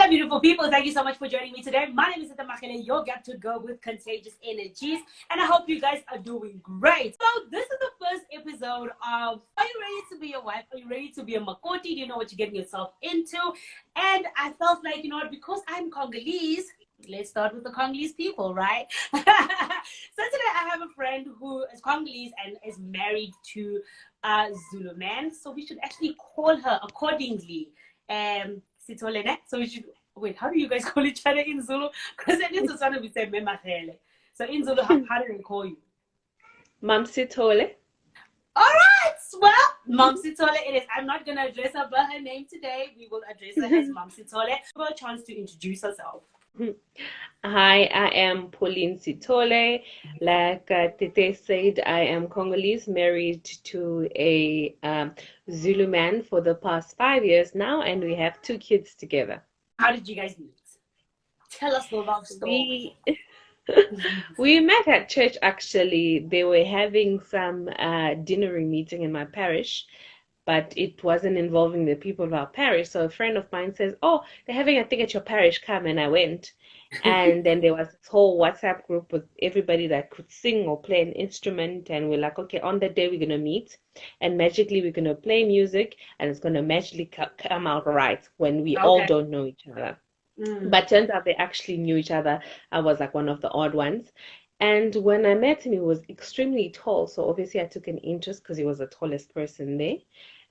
Hello, beautiful people. Thank you so much for joining me today. My name is Makele, your get to go with contagious energies, and I hope you guys are doing great. So, this is the first episode of Are you ready to be a wife? Are you ready to be a Makoti? Do you know what you're getting yourself into? And I felt like, you know what, because I'm Congolese, let's start with the Congolese people, right? So, today I have a friend who is Congolese and is married to a Zulu man. So, we should actually call her accordingly. So we should wait. How do you guys call each other in Zulu? Because then it's something we say memahele. So in Zulu, how do they call you? Mamsitole. All right. Well, Mamsitole it is. I'm not gonna address her by her name today. We will address her as Mamsitole. Give her a chance to introduce herself. Hi, I am Pauline Sitole. Like Tete said, I am Congolese, married to a Zulu man for the past 5 years now, and we have 2 kids together. How did you guys meet? Tell us the love story. We met at church actually. They were having some dinnering meeting in my parish, but it wasn't involving the people of our parish. So a friend of mine says, "Oh, they're having a thing at your parish, come." And I went. And then there was this whole WhatsApp group with everybody that could sing or play an instrument. And we're like, okay, on that day we're going to meet. And magically we're going to play music. And it's going to magically come out right when we all don't know each other. But turns out they actually knew each other. I was like one of the odd ones. And when I met him, he was extremely tall. So obviously I took an interest because he was the tallest person there.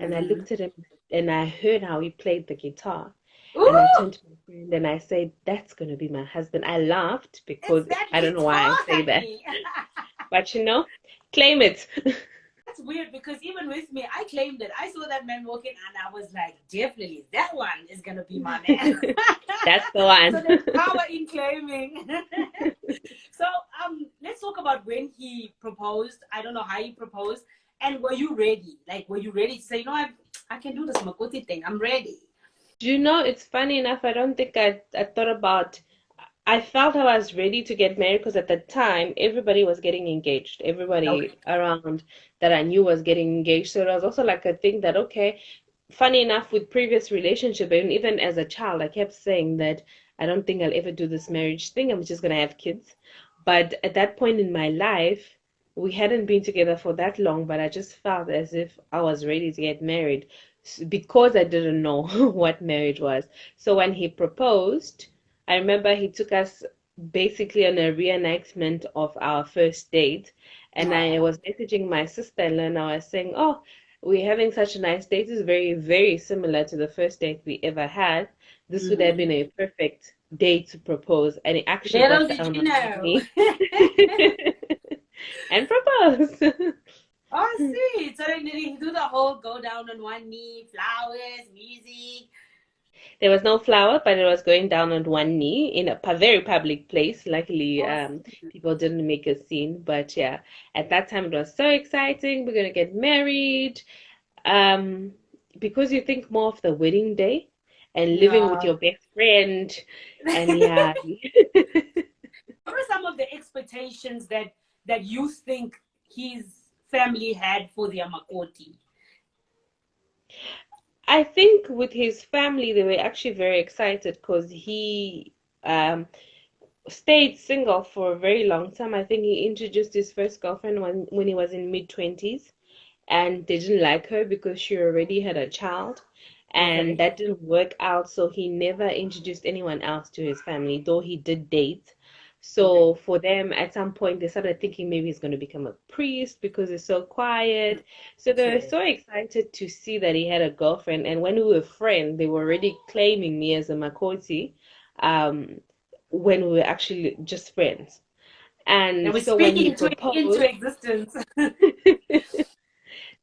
And I looked at him and I heard how he played the guitar. Ooh. And I turned to my friend and I said, "That's going to be my husband." I laughed because I don't know why I say that. But you know, claim it. That's weird because even with me, I claimed it. I saw that man walking and I was like, definitely, that one is going to be my man. That's the one. So there's power in claiming. So let's talk about when he proposed. I don't know how he proposed. And were you ready? Like, were you ready to say, you know, I can do this Makoti thing. I'm ready. Do you know, it's funny enough, I don't think I thought about, I felt I was ready to get married because at the time, everybody was getting engaged. Everybody around that I knew was getting engaged. So it was also like a thing that, okay, funny enough, with previous relationship, and even as a child, I kept saying that I don't think I'll ever do this marriage thing. I'm just going to have kids. But at that point in my life, we hadn't been together for that long, but I just felt as if I was ready to get married because I didn't know what marriage was. So when he proposed, I remember he took us basically on a reenactment of our first date. And I was messaging my sister-in-law and I was saying, "Oh, we're having such a nice date. It's very, very similar to the first date we ever had. This would have been a perfect day to propose." And he actually got down on me and proposed. Oh, sweet. So did he do the whole go down on one knee, flowers, music? There was no flower, but it was going down on one knee in a very public place. Luckily, people didn't make a scene. But yeah, at that time it was so exciting. We're gonna get married. Because you think more of the wedding day and living with your best friend, and yeah. What are some of the expectations that you think his family had for their Makoti? I think with his family, they were actually very excited because he stayed single for a very long time. I think he introduced his first girlfriend when he was in mid-20s, and they didn't like her because she already had a child, and that didn't work out. So he never introduced anyone else to his family, though he did date. So for them, at some point, they started thinking maybe he's going to become a priest because he's so quiet. So they were so excited to see that he had a girlfriend. And when we were friends, they were already claiming me as a Makoti when we were actually just friends. And so when he proposed into existence.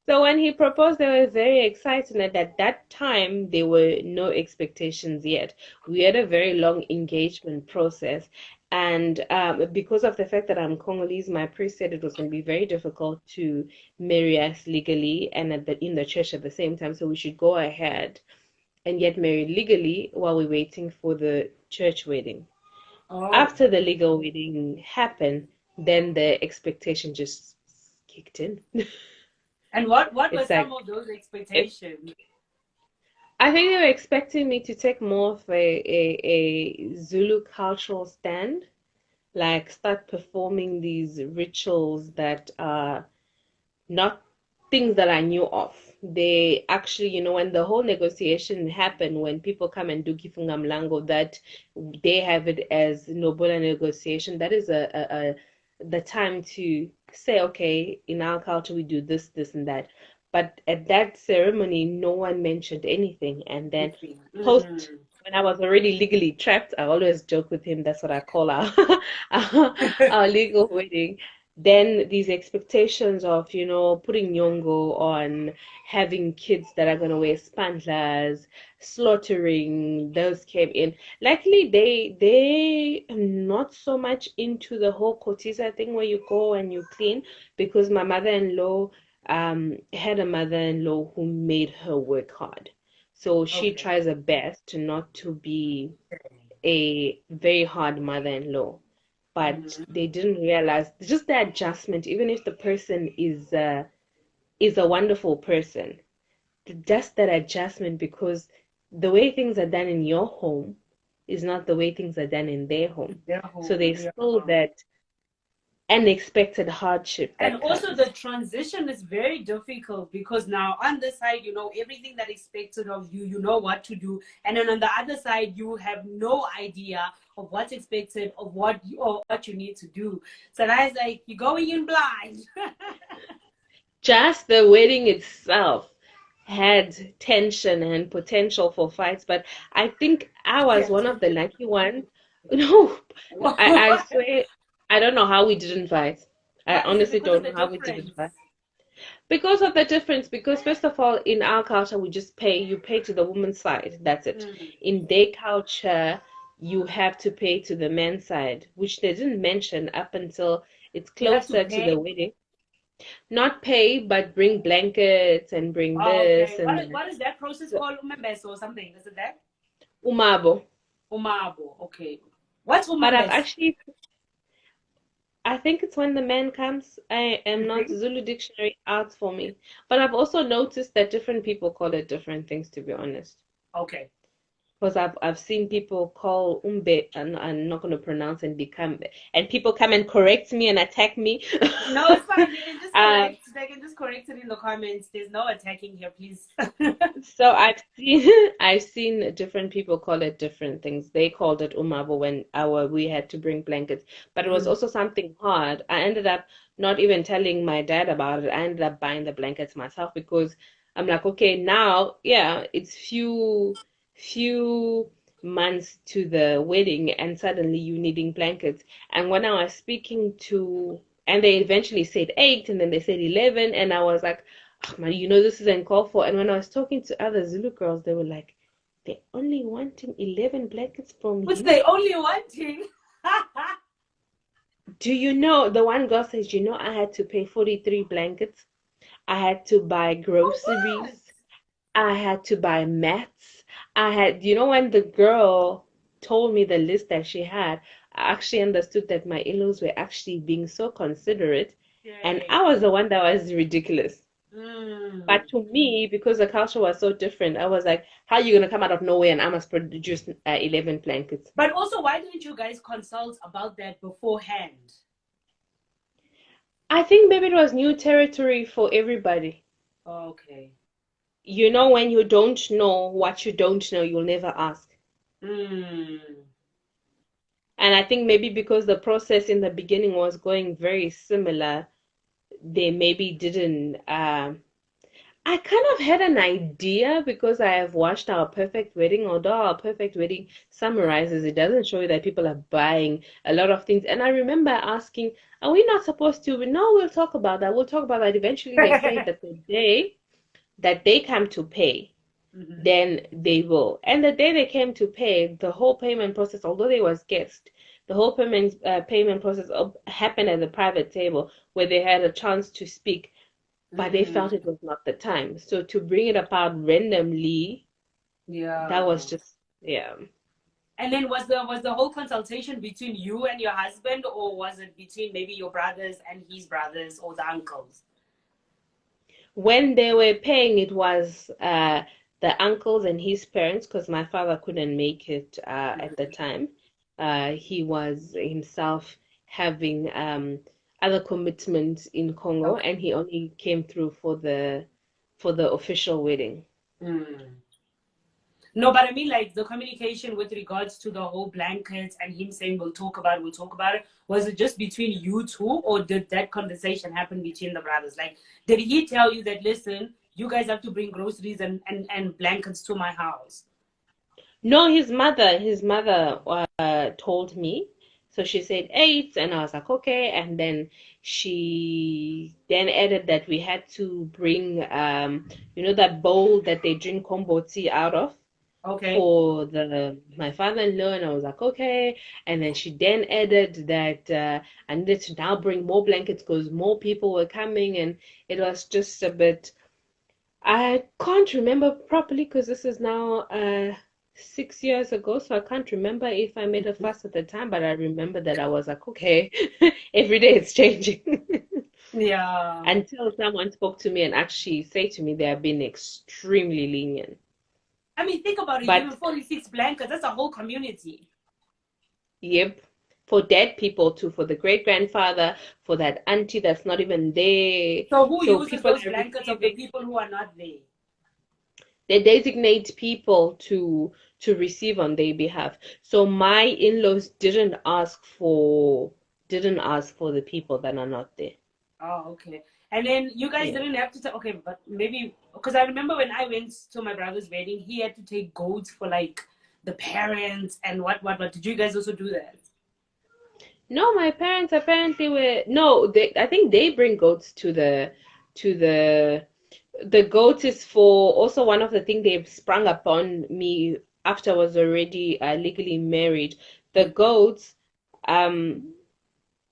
So when he proposed, they were very excited, and at that time, there were no expectations yet. We had a very long engagement process, and because of the fact that I'm Congolese, my priest said it was going to be very difficult to marry us legally and in the church at the same time, so we should go ahead and get married legally while we're waiting for the church wedding. After the legal wedding happened, then the expectation just kicked in. And what were some of those expectations? I think they were expecting me to take more of a Zulu cultural stand, like start performing these rituals that are not things that I knew of. They actually, when the whole negotiation happened, when people come and do Kifunga Mlango, that they have it as Nobola negotiation. That is the time to say, okay, in our culture we do this, this, and that. But at that ceremony, no one mentioned anything. And then post, Mm-hmm. when I was already legally trapped, I always joke with him. That's what I call our our legal wedding. Then these expectations of, putting nyongo on, having kids that are gonna wear spandlas, slaughtering, those came in. Luckily, they are not so much into the whole cotiza thing where you go and you clean, because my mother-in-law had a mother-in-law who made her work hard. So she Okay. tries her best to not to be a very hard mother-in-law, but Mm-hmm. they didn't realize just the adjustment, even if the person is a wonderful person, just that adjustment, because the way things are done in your home is not the way things are done in their home. Their So home, there's yeah. still that unexpected hardship And that also the comes. transition is very difficult because now on this side, you know everything that is expected of you, you know what to do. And then on the other side, you have no idea of what's expected of what you need to do. So that's like you're going in blind. Just the wedding itself had tension and potential for fights, but I think I was one of the lucky ones. No, I Why swear, I don't know how we didn't fight. I is it honestly because of don't the know how we didn't difference? fight. Because of the difference, because first of all, in our culture, we just pay, you pay to the woman's side, that's it. Mm. In their culture, you have to pay to the man's side, which they didn't mention up until it's You have to closer to the pay. wedding. Not pay, but bring blankets and bring Oh, this okay. and that. What is that process So, called? Umembeso or something? Is it that? umabo. Umabo. Okay. What's But I've umembeso? actually, I think it's when the man comes. I am You not think? Zulu dictionary out for me. But I've also noticed that different people call it different things, to be honest. Okay. Because I've seen people call umbe, and I'm not going to pronounce, and become, and people come and correct me and attack me. No, it's fine. You can just um, correct. They can just correct it in the comments. There's no attacking here, please. So I've seen I've seen different people call it different things. They called it umabo when our we had to bring blankets, but it was Mm. also something hard. I ended up not even telling my dad about it. I ended up buying the blankets myself because I'm like, okay, now, yeah, it's few months to the wedding and suddenly you needing blankets. And when I was speaking to, and they eventually said 8 and then they said 11, and I was like, "Ah, man, this isn't called for." And when I was talking to other Zulu girls, they were like, they're only wanting 11 blankets from Which you. they only wanting. Do you know? The one girl says, I had to pay 43 blankets. I had to buy For what? groceries. I had to buy mats. When the girl told me the list that she had, I actually understood that my in-laws were actually being so considerate, and Okay. I was the one that was ridiculous. Mm. But to me, because the culture was so different, I was like, how are you going to come out of nowhere and I must produce 11 blankets? But also, why didn't you guys consult about that beforehand? I think maybe it was new territory for everybody. Okay. When you don't know what you don't know, you'll never ask. Mm. And I think maybe because the process in the beginning was going very similar, they maybe didn't. I kind of had an idea because I have watched Our Perfect Wedding, although Our Perfect Wedding summarizes, it doesn't show you that people are buying a lot of things. And I remember asking, are we not supposed to? No, we'll talk about that. We'll talk about that. Eventually, they said that the day that they come to pay, Mhm. then they will. And the day they came to pay, the whole payment process, although they was guest, the whole payment process happened at the private table where they had a chance to speak, but they felt Mm. it was not the time. So to bring it about randomly, that was Yeah. just, yeah. And then was the whole consultation between you and your husband, or was it between maybe your brothers and his brothers or the uncles? When they were paying, it was the uncles and his parents, because my father couldn't make it at the time. He was himself having other commitments in Congo, Okay. and he only came through for the official wedding. Mm. No, but I mean, like the communication with regards to the whole blankets and him saying we'll talk about it. Was it just between you two, or did that conversation happen between the brothers? Like, did he tell you that, listen, you guys have to bring groceries and blankets to my house? No, his mother told me. So she said 8, and I was like, okay. And then she then added that we had to bring, that bowl that they drink kombo tea out of Okay. for my father-in-law, and I was like, okay. And then she then added that I needed to now bring more blankets because more people were coming, and it was just a bit. I can't remember properly because this is now 6 years ago, so I can't remember if I made a fuss at the time, but I remember that I was like, okay, every day it's changing. Yeah. Until someone spoke to me and actually say to me they have been extremely lenient. I mean, think about it. Even But 46 blankets, that's a whole community. yep, for dead people too, for the great grandfather, for that auntie that's not even there. So who So uses people those are blankets of the receiving. people who are not there? They designate people to receive on their behalf. So my in-laws didn't ask for the people that are not there. Oh, okay. And then you guys Yeah. didn't have to take, okay, but maybe, because I remember when I went to my brother's wedding, he had to take goats for like the parents and what. Did you guys also do that? No, my parents apparently were no, I think they bring goats to the goat is for also one of the things they've sprung upon me after I was already legally married. The Mm. goats, um,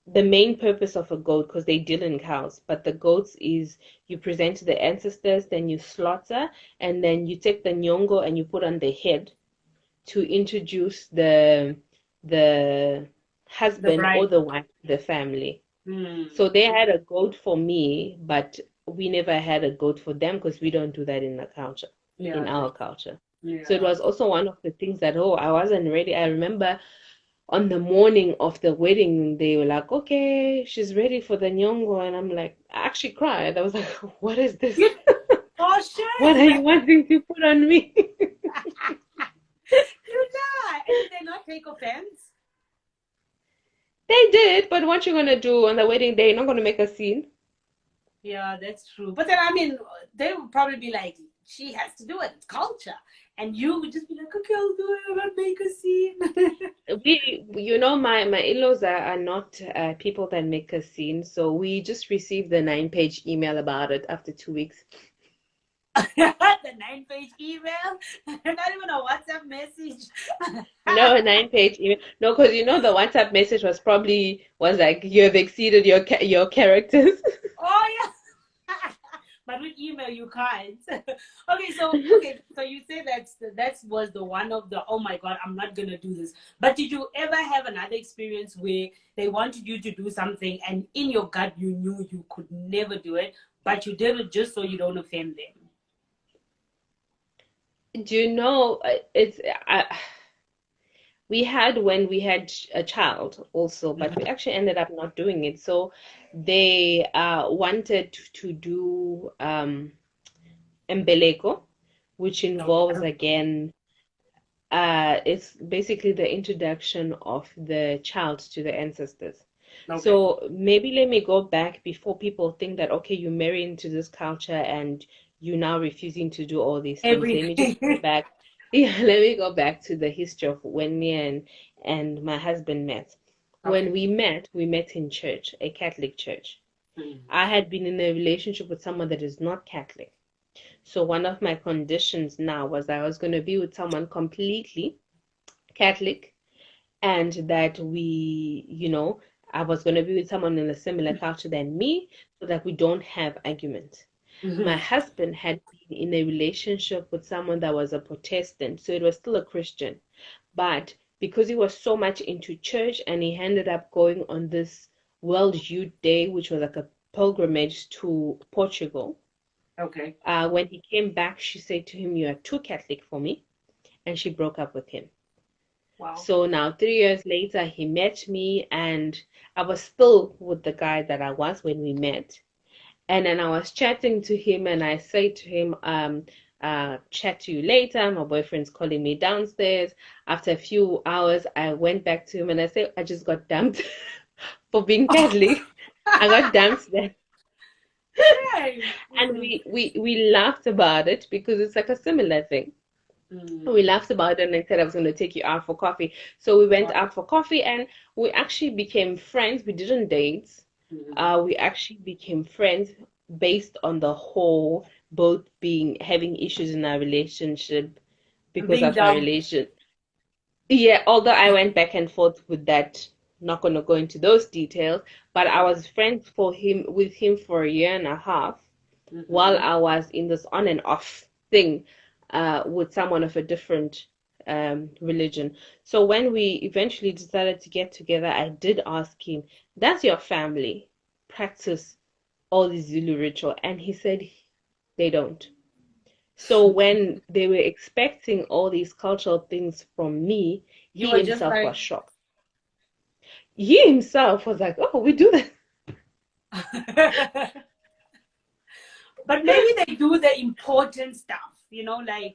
the main purpose of a goat, because they deal in cows, but the goats is you present to the ancestors, then you slaughter, and then you take the nyongo and you put on the head to introduce the The husband or bride. the wife to the family. Hmm. So they had a goat for me, but we never had a goat for them because we don't do that in the culture, in Yeah, our culture. So it yeah. was also one of the things that, oh, I wasn't ready. I remember on the morning of the wedding, they were like, okay, she's ready for the nyongo. And I'm like, I actually cried. I was like, what is this? You, oh, What shit. are you wanting to put on me? You die. And did they not take offense? They did, but what you gonna do on the wedding day? You're not gonna make a scene. Yeah, that's true. But then, I mean, they would probably be like, she has to do it. It's culture. And you would just be like, okay, I'll do it. I'll make a scene. My in-laws are not people that make a scene, so we just received the 9-page email about it after 2 weeks. The 9-page email, not even a WhatsApp message. No, a 9-page email. No, because the WhatsApp message was like you've exceeded your characters. Oh yeah. But with email you can't. So you say that was the one of the, oh my god, I'm not gonna do this. But did you ever have another experience where they wanted you to do something and in your gut you knew you could never do it, but you did it just so you don't offend them? Do you know it's we had when we had a child also, but we actually ended up not doing it. So they wanted to do embeleko, which involves Okay. again it's basically the introduction of the child to the ancestors. Okay. So maybe let me go back before people think that, okay, you marry into this culture and you now refusing to do all these things. Let me just go Everything. back. Yeah, let me go back to the history of when me and my husband met. When Okay. we met in church, a Catholic church. Mm. I had been in a relationship with someone that is not Catholic. So one of my conditions now was I was going to be with someone completely Catholic, and that I was going to be with someone in a similar culture than me so that we don't have arguments. My Mhm. husband had been in a relationship with someone that was a Protestant, so it was still a Christian. But because he was so much into church and he ended up going on this World Youth Day, which was like a pilgrimage to Portugal, Okay. When he came back, she said to him, "You are too Catholic for me," and she broke up with him. Wow. So now, 3 years later, he met me, and I was still with the guy that I was when we met. And then I was chatting to him, and I say to him, chat to you later. My boyfriend's calling me downstairs. After a few hours, I went back to him and I said, I just got dumped for being Catholic. I got dumped there. Right. And we laughed about it because it's like a similar thing. Mm. We laughed about it and I said I was going to take you out for coffee. So we went Wow. out for coffee and we actually became friends. We didn't date. Mm. We actually became friends based on the whole both being having issues in our relationship And because being of our dumb. relation. Yeah, although I went back and forth with that, not going to go into those details, but I Okay. was friends for him with him for a year and a half while Mm-hmm. I was in this on and off thing with someone of a different religion. So when we eventually decided to get together, I did ask him, does your family practice all these Zulu ritual? And he said they don't. So when they were expecting all these cultural things from me, You he were just himself was like, shocked. He himself was like, "Oh, we do that." but maybe they do the important stuff, Knowing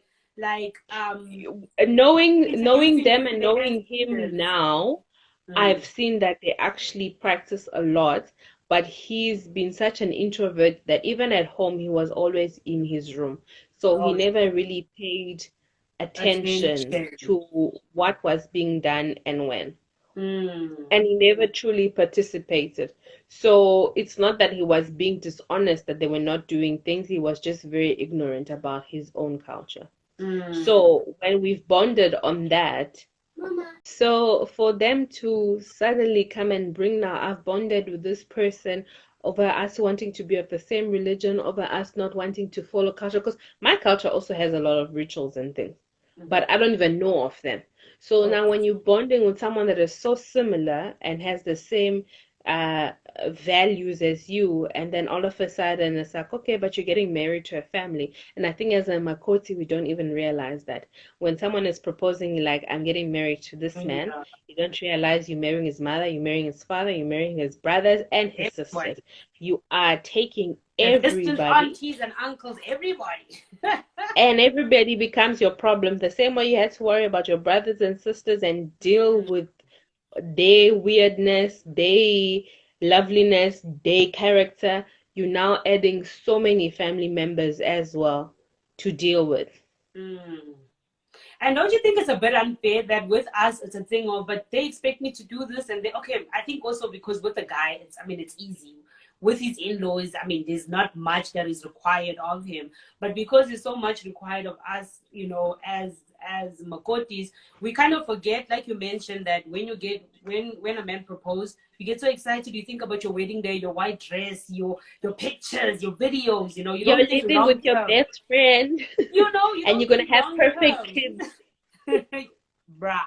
introducing you them to and the knowing him ancestors. now, Mm. I've seen that they actually practice a lot, but he's been such an introvert that even at home he was always in his room. So he Oh, never really paid attention attention. to what was being done and when. Mm. And he never truly participated. So it's not that he was being dishonest that they were not doing things, he was just very ignorant about his own culture. Mm. So when we've bonded on that, so for them to suddenly come and bring now, I've bonded with this person over us wanting to be of the same religion, over us not wanting to follow culture, because my culture also has a lot of rituals and things, but I don't even know of them. So Oh, now when you're bonding with someone that is so similar and has the same uh values as you, and then all of a sudden it's like, okay, but you're getting married to a family. And I think as a Makoti, we don't even realize that when someone is proposing, like, I'm getting married to this man, yeah. you don't realize you're marrying his mother, you're marrying his father, you're marrying his brothers and his sisters. Everybody. You are taking The distant everybody, aunties and uncles, everybody. and everybody becomes your problem. The same way you had to worry about your brothers and sisters and deal with their weirdness, their loveliness, their character, you're now adding so many family members as well to deal with. Mm. And don't you think it's a bit unfair that with us it's a thing of, but they expect me to do this and they, okay, I think also because with the guy, it's easy. With his in-laws, there's not much that is required of him. But because there's so much required of us, as Makotis, we kind of forget, like you mentioned, that when a man proposes, you get so excited, you think about your wedding day, your white dress, your pictures, your videos, you You're don't think living long with your term. best friend You and don't you're going think to have long perfect term. kids. Bruh.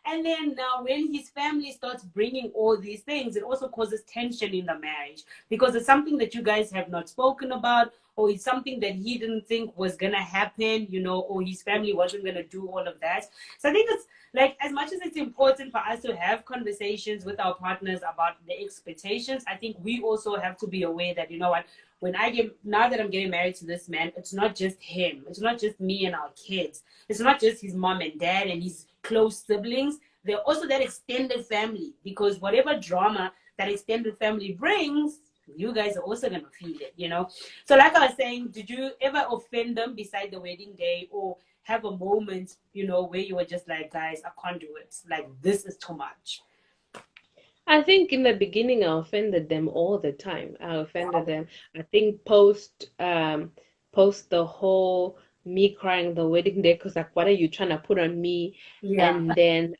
And then now when his family starts bringing all these things, it also causes tension in the marriage because it's something that you guys have not spoken about, or it's something that he didn't think was gonna happen, or his family wasn't gonna do all of that. So I think it's like, as much as it's important for us to have conversations with our partners about the expectations, I think we also have to be aware that, you know what, now that I'm getting married to this man, it's not just him, it's not just me and our kids, it's not just his mom and dad and his close siblings. They're also that extended family, because whatever drama that extended family brings, you guys are also gonna feel it. So like I was saying, did you ever offend them beside the wedding day, or have a moment, where you were just like, guys, I can't do it. Like, this is too much. I think in the beginning I offended them all the time. I offended Wow. them. I think post the whole me crying the wedding day because like what are you trying to put on me? Yeah. And then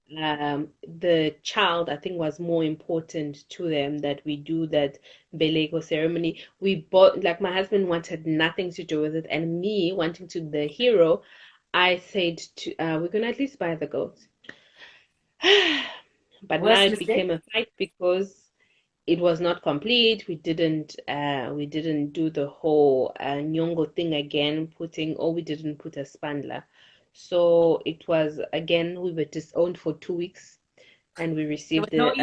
the child I think was more important to them that we do that belego ceremony. We both like my husband wanted nothing to do with it, and me wanting to be the hero, I said to we're gonna at least buy the goat. But now Worst it mistake. became a fight because it was not complete. We didn't do the whole nyongo thing again, we didn't put a spandler. So it was again, we were disowned for 2 weeks, and we There was received no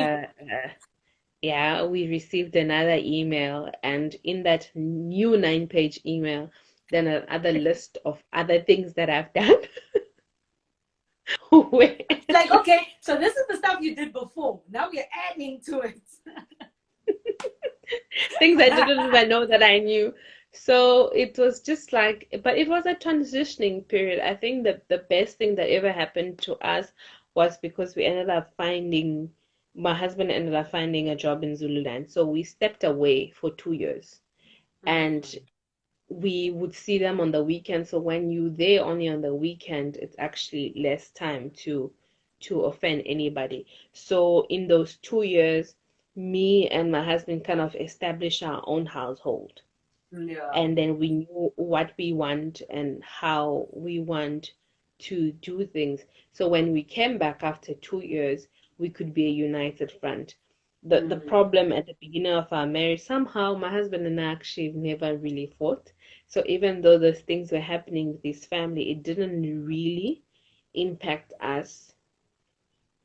yeah, we received another email, and in that new 9-page email, then another list of other things that I've done. Where It's like, okay, so this is the stuff you did before. Now we're adding to it. things I didn't even know that I knew. So it was just like, but it was a transitioning period. I think that the best thing that ever happened to us was because my husband ended up finding a job in Zululand. So we stepped away for 2 years, and Mm. we would see them on the weekend. So when you there only on the weekend, it's actually less time to offend anybody. So in those 2 years, me and my husband kind of established our own household. Yeah. And then we knew what we want and how we want to do things. So when we came back after 2 years, we could be a united front. The Mm. problem at the beginning of our marriage, somehow my husband and I actually never really fought. So even though those things were happening with his family, it didn't really impact us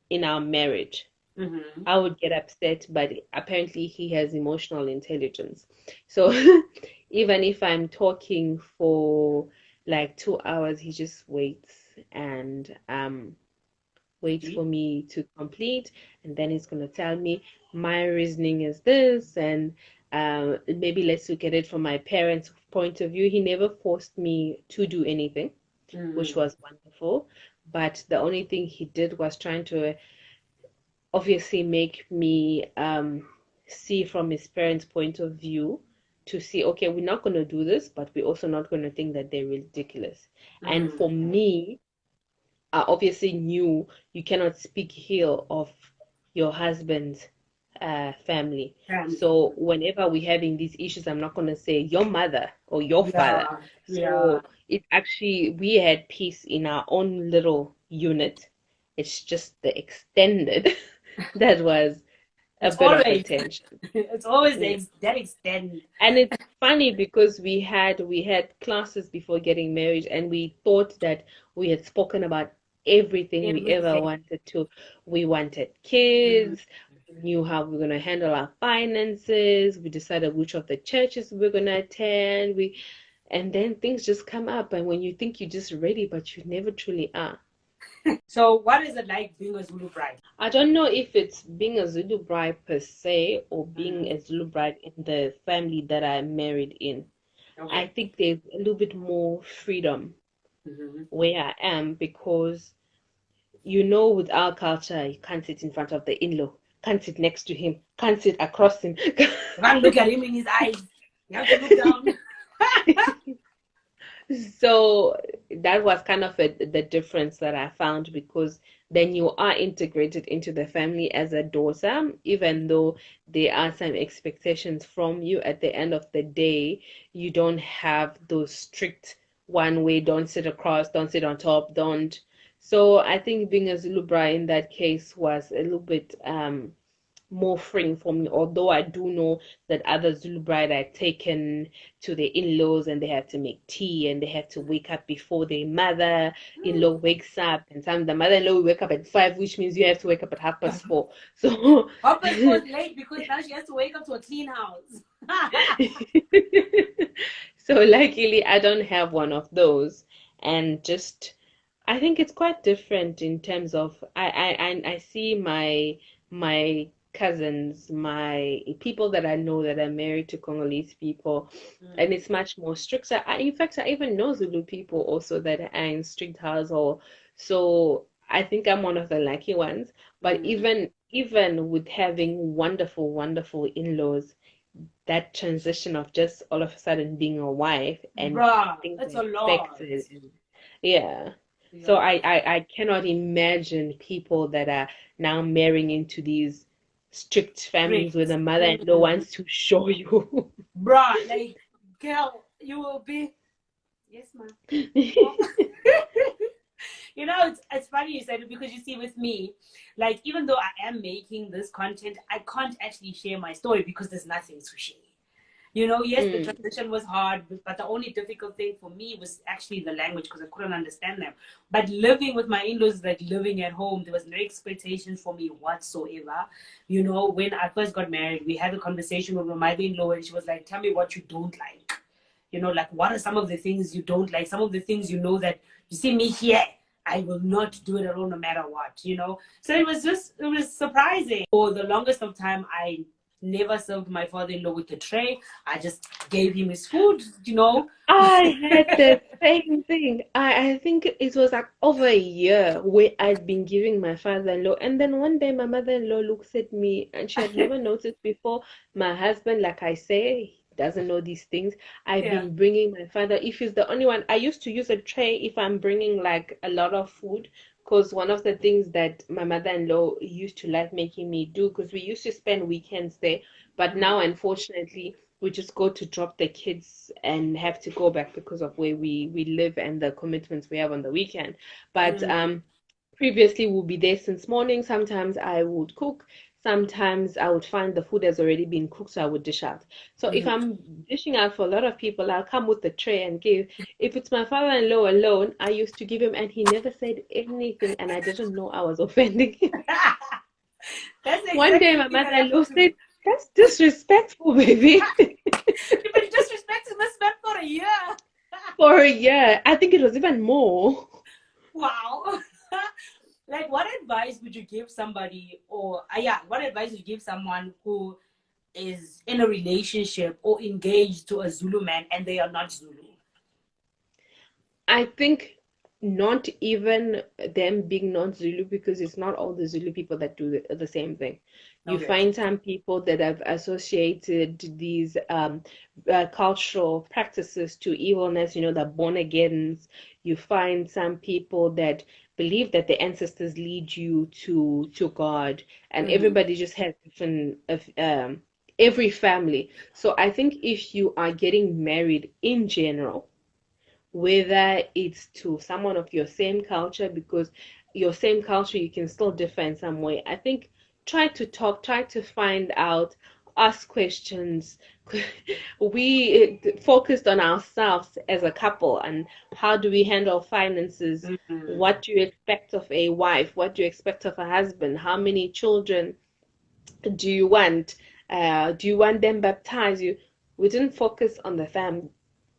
in our marriage. Mm-hmm. I would get upset, but apparently he has emotional intelligence. So even if I'm talking for like 2 hours, he just waits and waits See? for me to complete, and then he's gonna tell me my reasoning is this, and maybe let's look at it from my parents' point of view. He never forced me to do anything, which Mm. was wonderful. But the only thing he did was trying to obviously make me see from his parents' point of view, to see, okay, we're not going to do this, but we're also not going to think that they're ridiculous. And for Mm. me, I obviously knew you cannot speak ill of your husband's family. Family. So whenever we're having these issues, I'm not going to say your mother or your father. Yeah. Yeah. So it actually, we had peace in our own little unit. It's just the extended that was a It's bit of a always tension. it's always Yeah. that extend. And it's funny because we had classes before getting married, and we thought that we had spoken about everything we ever Everything. wanted to. We wanted Mm. kids, we knew how we were going to handle our finances, we decided which of the churches we were going to attend. And then things just come up, and when you think you're just ready, but you never truly are. So what is it like being a Zulu bride? I don't know if it's being a Zulu bride per se, or being Mm. a Zulu bride in the family that I'm married in. I Okay. think there's a little bit more freedom Mm-hmm. where I am, because with our culture, you can't sit in front of the in-law, can't sit next to him, can't sit across him. You can't look at him in his eyes. You have to look down. So that was kind of the difference that I found, because then you are integrated into the family as a daughter, even though there are some expectations from you. At the end of the day, you don't have those strict one way, don't sit across, don't sit on top, don't. So I think being a Zulu bride in that case was a little bit more freeing for me. Although I do know that other Zulu bride are taken to their in-laws, and they have to make tea, and they have to wake up before their mother-in-law wakes up, and some the mother-in-law will wake up at 5, which means you have to wake up at 4:30. So Hopper's was late because now she has to wake up to a clean house. so luckily I don't have one of those, and just I think it's quite different in terms of I see my cousins, my people that I know that are married to Congolese people, and Mm. it's much more strict. So in fact, I even know Zulu people also that are in strict household. So I think I'm one of the lucky ones. But Mm. even with having wonderful, wonderful in-laws, that transition of just all of a sudden being a wife and Bruh, things it's are a lot. expected, and yeah. So Yeah. I cannot imagine people that are now marrying into these strict families where Strict. the mother-in-law Mm. wants to show you. Bruh, like, girl, you will be. Yes, ma'am. Oh. it's funny you said it because you see, with me, like, even though I am making this content, I can't actually share my story because there's nothing to share. Yes, the Mm. transition was hard, but the only difficult thing for me was actually the language because I couldn't understand them. But living with my in-laws is like living at home. There was no expectations for me whatsoever. When I first got married, we had a conversation with my mother-in-law, and she was like, "Tell me what you don't like. Like, what are some of the things you don't like? Some of the things that you see me here, I will not do it at all, no matter what. So it was surprising. For the longest of time, I never served my father-in-law with a tray. I just gave him his food. I had the same thing. I think it was like over a year where I'd been giving my father-in-law, and then one day my mother-in-law looks at me, and she had never noticed before. My husband, like I say, he doesn't know these things. I've Yeah. been bringing my father, if he's the only one, I used to use a tray if I'm bringing like a lot of food, because one of the things that my mother-in-law used to like making me do, because we used to spend weekends there, but Mm, now unfortunately we just go to drop the kids and have to go back because of where we live and the commitments we have on the weekend. But mm, previously we'll be there since morning. Sometimes I would cook. Sometimes I would find the food has already been cooked, so I would dish out. So if mm. I'm dishing out for a lot of people, I'll come with the tray and give. If it's my father-in-law alone, I used to give him, and he never said anything, and I didn't know I was offending him. That's the One exact day, same my thing that mother-in-law happened to said, me. "That's disrespectful, baby." You've been disrespecting this man for a year. For a year. I think it was even more. Wow. Like, what advice would you give somebody, or yeah, what advice would you give someone who is in a relationship or engaged to a Zulu man and they are not Zulu? I think not even them being non-Zulu, because it's not all the Zulu people that do the same thing. You Okay. find some people that have associated these cultural practices to evilness, the born agains. You find some people that believe that the ancestors lead you to God, and Mm-hmm. everybody just has different every family. So I think if you are getting married in general, whether it's to someone of your same culture, because your same culture you can still differ in some way. I think try to talk, try to find out, ask questions. We focused on ourselves as a couple and how do we handle finances? Mm-hmm. What do you expect of a wife? What do you expect of a husband? How many children do you want? Do you want them baptized? We didn't focus on the family.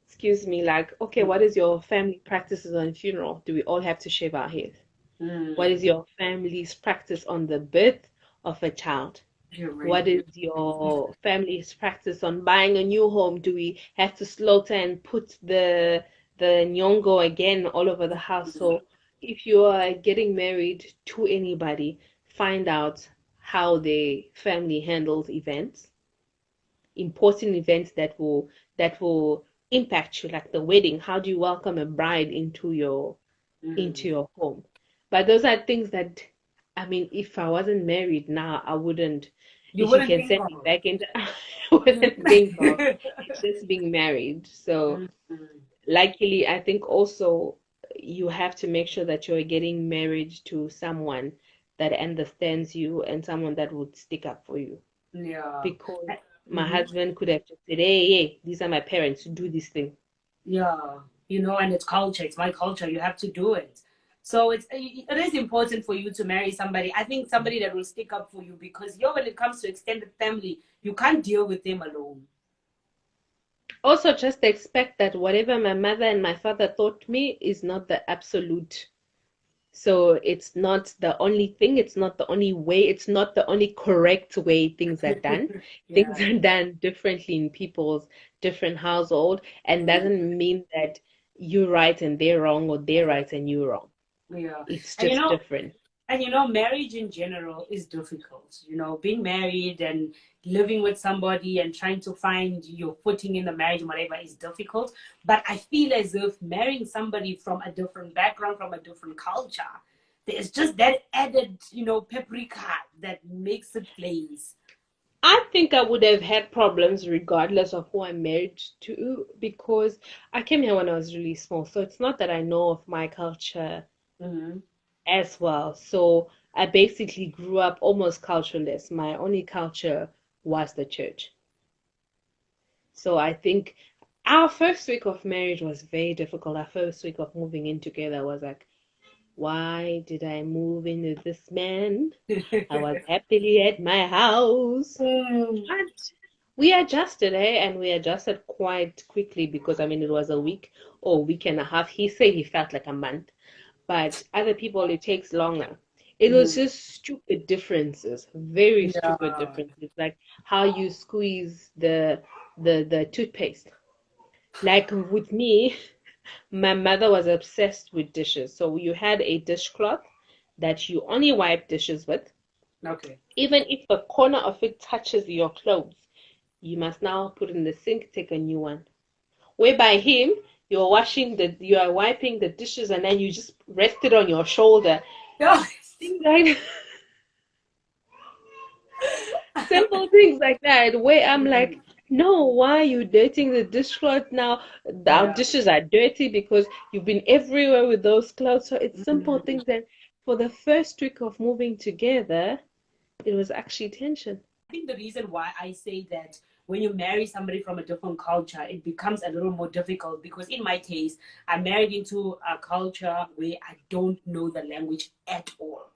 Excuse me, like, okay, what is your family practices on funeral? Do we all have to shave our heads? What is Mm-hmm. your family's practice on the birth of a child? You're right. What is your family's practice on buying a new home? Do we have to slaughter and put the nyongo again all over the house? So if you are getting married to anybody, find out how the family handles events, important events that will impact you, like the wedding. How do you welcome a bride into Mm. your home? But those are things that, I mean, if I wasn't married now, I wouldn't. You If you wouldn't can think send me of. back into, I wouldn't think of. It's just being married. So Mm-hmm. luckily, I think also you have to make sure that you're getting married to someone that understands you and someone that would stick up for you, Yeah. because my Mm-hmm. husband could have just said, "Hey, hey, these are my parents, do this thing." Yeah, and it's culture. It's my culture. You have to do it. So it is important for you to marry somebody. I think somebody that will stick up for you, because when it comes to extended family, you can't deal with them alone. Also, just expect that whatever my mother and my father taught me is not the absolute. So it's not the only thing, it's not the only way, it's not the only correct way things are done. Things Yeah. are done differently in people's different household, and Mm, doesn't mean that you're right and they're wrong, or they're yeah. right and you're wrong. Yeah. It's And just different. marriage in general is difficult. Being married and living with somebody and trying to find your footing in the marriage and whatever is difficult. But I feel as if marrying somebody from a different background, from a different culture, there's just that added, paprika that makes it blaze. I think I would have had problems regardless of who I'm married to, because I came here when I was really small. So it's not that I know of my culture Mm-hmm. as well. So I basically grew up almost cultureless. My only culture was the church. So I think our first week of marriage was very difficult. Our first week of moving in together was like, why did I move in with this man? I was happily at my house. Mm. But we adjusted, eh? And we adjusted quite quickly because I mean it was a week or week and a half. He said he felt like a month, but other people it takes longer. It was Mm. just stupid differences, very Yeah. stupid differences, like how you squeeze the toothpaste. Like with me, my mother was obsessed with dishes. So you had a dishcloth that you only wipe dishes with. Okay. Even if a corner of it touches your clothes, you must now put in the sink, take a new one. Whereby him, you are wiping the dishes and then you just rest it on your shoulder. Yeah. Things like simple things like that, where I'm like, Mm. no, why are you dirtying the dishcloth now? Our Yeah. dishes are dirty because you've been everywhere with those clothes. So it's simple Mm. things. And for the first week of moving together, it was actually tension. I think the reason why I say that when you marry somebody from a different culture, it becomes a little more difficult because in my case, I married into a culture where I don't know the language at all.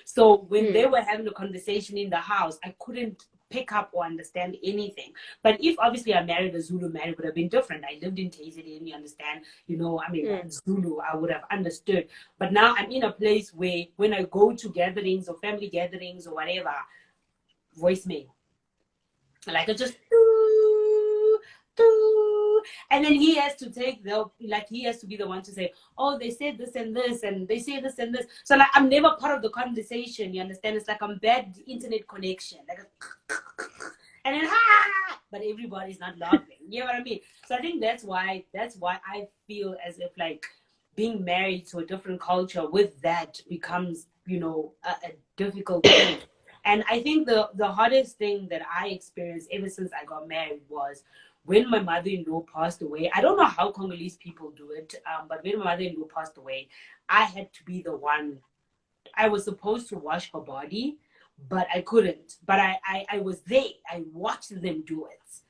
So when they Mm, were having a conversation in the house, I couldn't pick up or understand anything. But if obviously I married a Zulu man, it would have been different. I lived in KZN, you understand, I mean, mm. Zulu, I would have understood. But now I'm in a place where when I go to gatherings or family gatherings or whatever, voicemail. Like it just doo, doo. And then he has to take he has to be the one to say, oh, they said this and this, and they say this and this. So like I'm never part of the conversation, you understand? It's like I'm bad internet connection. Like and then but everybody's not laughing. You know what I mean? So I think that's why I feel as if like being married to a different culture with that becomes, a difficult thing. And I think the hardest thing that I experienced ever since I got married was when my mother-in-law passed away. I don't know how Congolese people do it, but when my mother-in-law passed away, I had to be the one. I was supposed to wash her body, but I couldn't. But I was there. I watched them do it.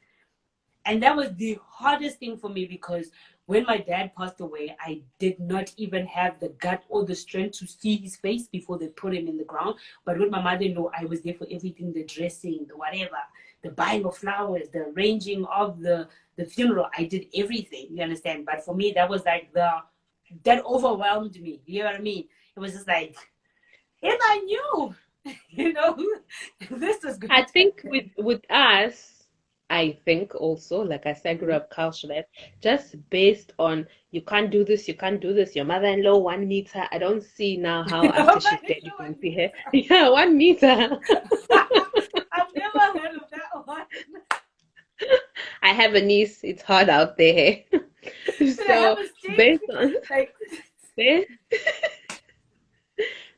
And that was the hardest thing for me because when my dad passed away, I did not even have the gut or the strength to see his face before they put him in the ground. But with my mother-in-law, I was there for everything, the dressing, the whatever, the buying of flowers, the arranging of the funeral. I did everything, you understand? But for me, that was like that overwhelmed me. You know what I mean? It was just like, if I knew, you know, this is I going to think happen. with us, I think also, like I said, I grew up culturally, just based on you can't do this, you can't do this. Your mother-in-law 1 meter. I don't see now how after she's dead you can see her. Yeah, 1 meter. I've never heard of that one. I have a niece. It's hard out there. Did I have So a stick? based on Like, based,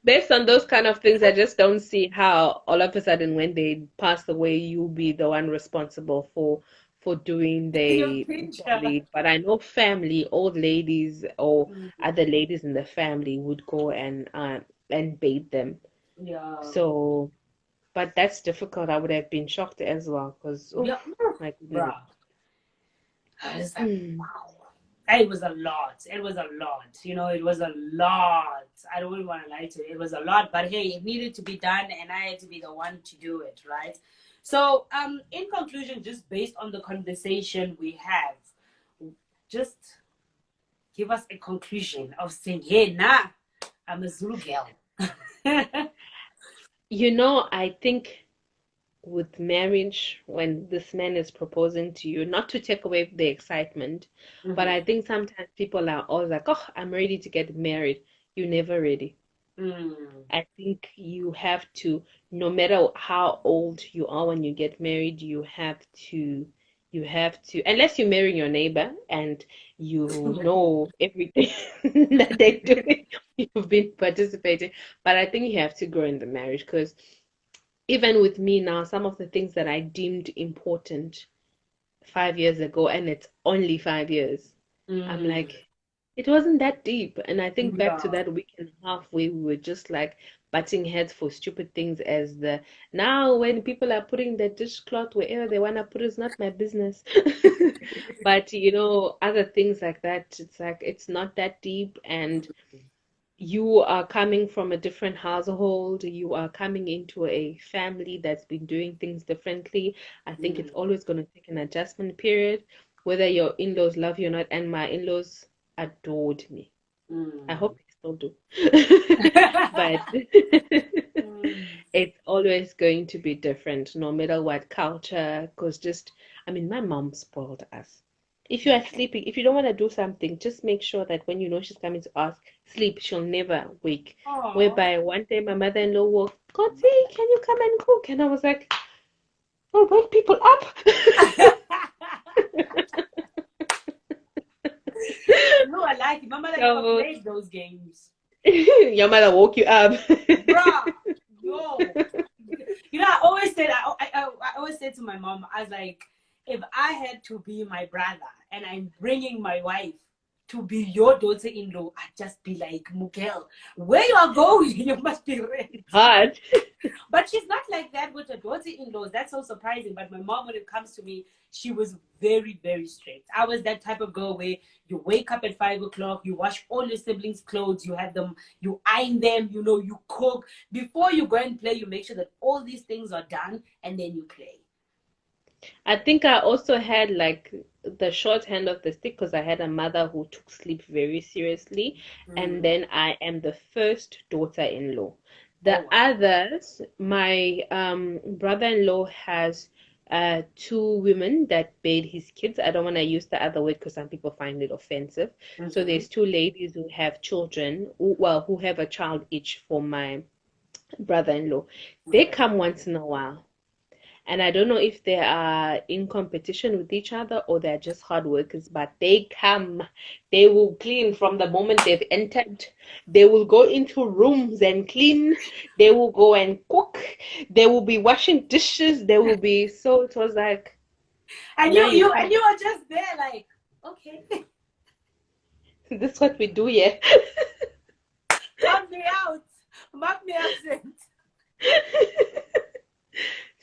based on those kind of things, I just don't see how all of a sudden when they pass away, you'll be the one responsible for doing your the picture. body. But I know family, old ladies or Mm, other ladies in the family would go and bathe them. yeah. So, but that's difficult. I would have been shocked as well because, oh Yeah. my goodness. Bruh. I was like, Mm. wow. It was a lot. It was a lot. It was a lot. I don't really want to lie to you. It was a lot, but hey, it needed to be done, and I had to be the one to do it, right? So, in conclusion, just based on the conversation we have, just give us a conclusion of saying, hey, nah, I'm a Zulu girl. I think with marriage, when this man is proposing to you, not to take away the excitement, but Mhm. I think sometimes people are always like, oh, I'm ready to get married. You're never ready. Mm. I think you have to, no matter how old you are when you get married, you have to, unless you marry your neighbor and you know everything that they're doing, you've been participating. But I think you have to grow in the marriage because even with me now, some of the things that I deemed important 5 years ago, and it's only 5 years, I'm Mm. like, it wasn't that deep. And I think back to Yeah. that week and a half where we were just like butting heads for stupid things as the now when people are putting the dishcloth wherever they want to put it's not my business. But other things like that, it's like it's not that deep and you are coming from a different household, you are coming into a family that's been doing things differently. I think it's Mm, always going to take an adjustment period, whether your in-laws love you or not. And my in-laws adored me. I mm. hope they still do. But Mm. it's always going to be different, no matter what culture. Because I mean, my mom spoiled us. If you are sleeping, if you don't want to do something, just make sure that when you know she's coming to ask, sleep. She'll never wake. Aw. Whereby one day my mother-in-law walked, Kotsi, can you come and cook? And I was like, oh, wake people up. No, I like it. My mother never So played those games. your mother woke you up. Bruh, yo. I always said, I always said to my mom, I was like, if I had to be my brother and I'm bringing my wife to be your daughter-in-law, I'd just be like, Mukel, where you are going, you must be ready. Hard. But she's not like that with her daughter-in-laws. That's so surprising. But my mom, when it comes to me, she was very, very strict. I was that type of girl where you wake up at 5 o'clock, you wash all your siblings' clothes, you have them, you iron them, you cook. Before you go and play, you make sure that all these things are done and then you play. I think I also had like the short hand of the stick because I had a mother who took sleep very seriously, and Mm. then I am the first daughter-in-law. Oh, The wow. others, my brother-in-law has two women that bathe his kids. I don't want to use the other word because some people find it offensive. So Mm-hmm. there's two ladies who have children, who have a child each for my brother-in-law. They Okay. come once in a while. And I don't know if they are in competition with each other or they're just hard workers, but they come, they will clean from the moment they've entered. They will go into rooms and clean. They will go and cook. They will be washing dishes. They will be, so it was like, And now you, you you, come. and you are just there, like, okay, This is what we do here. count me out, mark me absent.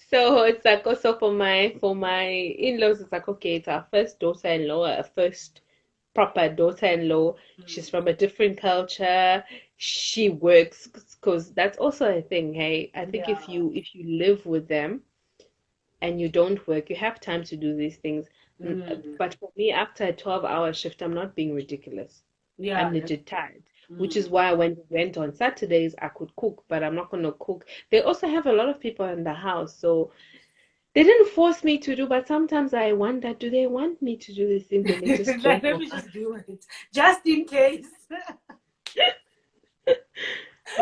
So it's like also for my in-laws, it's like okay, it's our first daughter-in-law, our first proper daughter-in-law. She's Mm. from a different culture. She works because that's also a thing. Hey, I think Yeah. if you live with them and you don't work, you have time to do these things. Mm. But for me, after a 12-hour shift, I'm not being ridiculous. I'm Yeah. legit tired, which is Mm. why when we went on Saturdays, I could cook, but I'm not gonna cook. They also have a lot of people in the house, so they didn't force me to do, but sometimes I wonder, do they want me to do these things and they just Like, don't let know me how? just do it, just in case.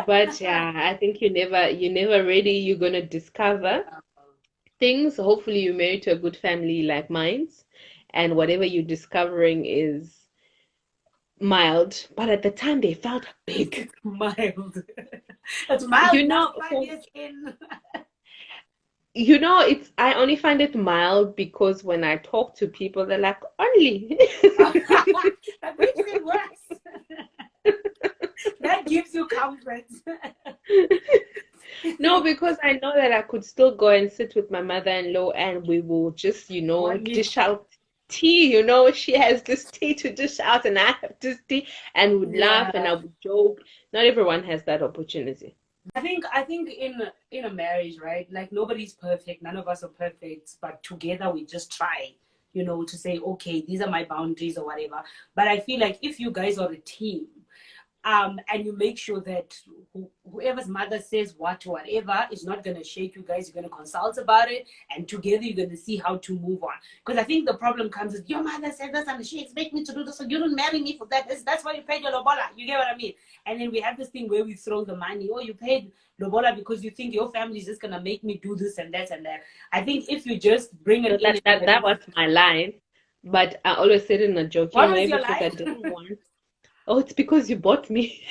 But yeah, I think you're never ready. You're gonna Yeah. discover things. Hopefully you marry to a good family like mine's, and whatever you're discovering is mild, but at the time they felt big. It's mild. It's mild You now, know, 5 years in. it's I only find it mild because when I talk to people, they're like, only. That makes it worse. That gives you comfort. No, because I know that I could still go and sit with my mother-in-law and we will just, One meal. dish out tea. She has this tea to dish out and I have this tea and would laugh and Yeah. I would joke. Not everyone has that opportunity. I think in a marriage, right? Like nobody's perfect. None of us are perfect, but together we just try, to say, okay, these are my boundaries or whatever. But I feel like if you guys are a team, and you make sure that whoever's mother says what or whatever is not going to shake you guys. You're going to consult about it, and together you're going to see how to move on. Because I think the problem comes is your mother said this and she expects me to do this, so you don't marry me for that. That's why you paid your lobola. You get what I mean? And then we have this thing where we throw the money. Oh, you paid lobola because you think your family is just going to make me do this and that and that. I think if you just bring So it in that, that, that was my line. But I always said in a joking what way was your because I life? didn't want, oh, it's because you bought me.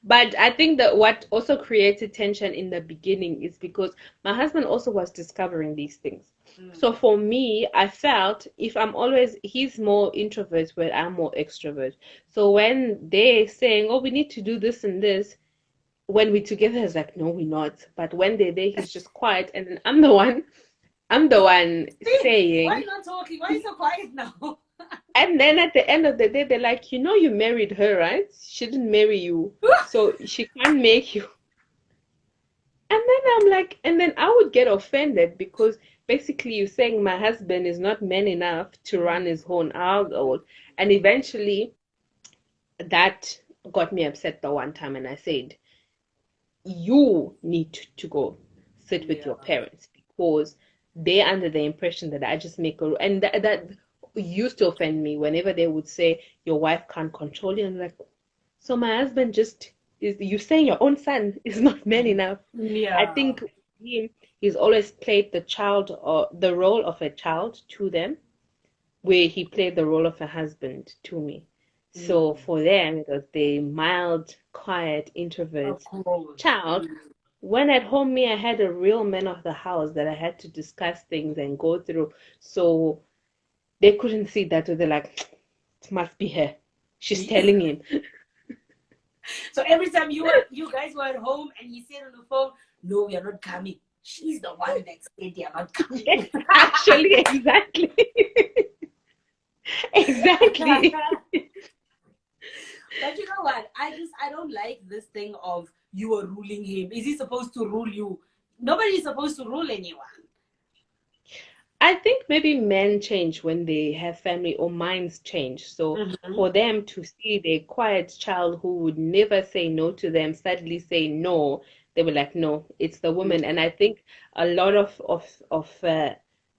But I think that what also created tension in the beginning is because my husband also was discovering these things. So for me, I felt if I'm always, he's more introvert where I'm more extrovert. So when they're saying, oh, we need to do this and this, when we're together, it's like, no, we're not. But when they're there, he's just quiet. And then I'm the one See, why are saying, you not talking? Why are you so quiet now? and then at the end of the day, they're like, you married her, right? She didn't marry you. So she can't make you. And then I'm like, and then I would get offended because basically you're saying my husband is not man enough to run his own household. And eventually that got me upset the one time, and I said, you need to go sit with Yeah. your parents because they're under the impression that I just make a, and that used to offend me whenever they would say your wife can't control you. And I'm like, so my husband just is, you saying your own son is not man enough. I Yeah. think him, he's always played the child or the role of a child to them, where he played the role of a husband to me. So Mm. for them, it was the mild, quiet, Of introvert course. child. When at home, me, I had a real man of the house that I had to discuss things and go through. So they couldn't see that. So they're like, it must be her. She's Mm. telling him. So every time you guys were at home and you said on the phone, no, we are not coming. She's the one that said they are not Yes, coming. actually, exactly. Exactly. But you know what? I don't like this thing of you are ruling him. Is he supposed to rule you? Nobody is supposed to rule anyone. I think maybe men change when they have family or minds change. So Mm-hmm. for them to see their quiet child who would never say no to them suddenly say no, they were like, no, it's the woman. And I think a lot of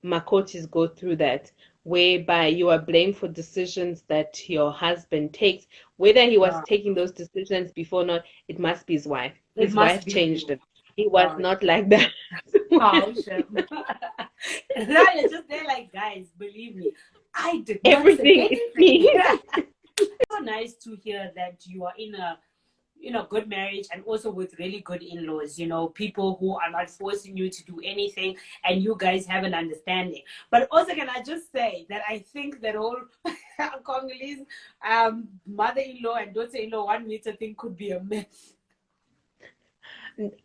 Makotis go through that, whereby you are blamed for decisions that your husband takes, whether he was Yeah. taking those decisions before or not, it must be his wife. It His must wife be changed you. it. He was Wow. not like that. Oh, shit. Now you're just there like, guys, believe me, I did not say Everything is anything. me. So nice to hear that you are in a good marriage and also with really good in-laws, people who are not forcing you to do anything and you guys have an understanding. But also, can I just say that I think that whole Congolese mother-in-law and daughter-in-law 1 meter thing could be a myth.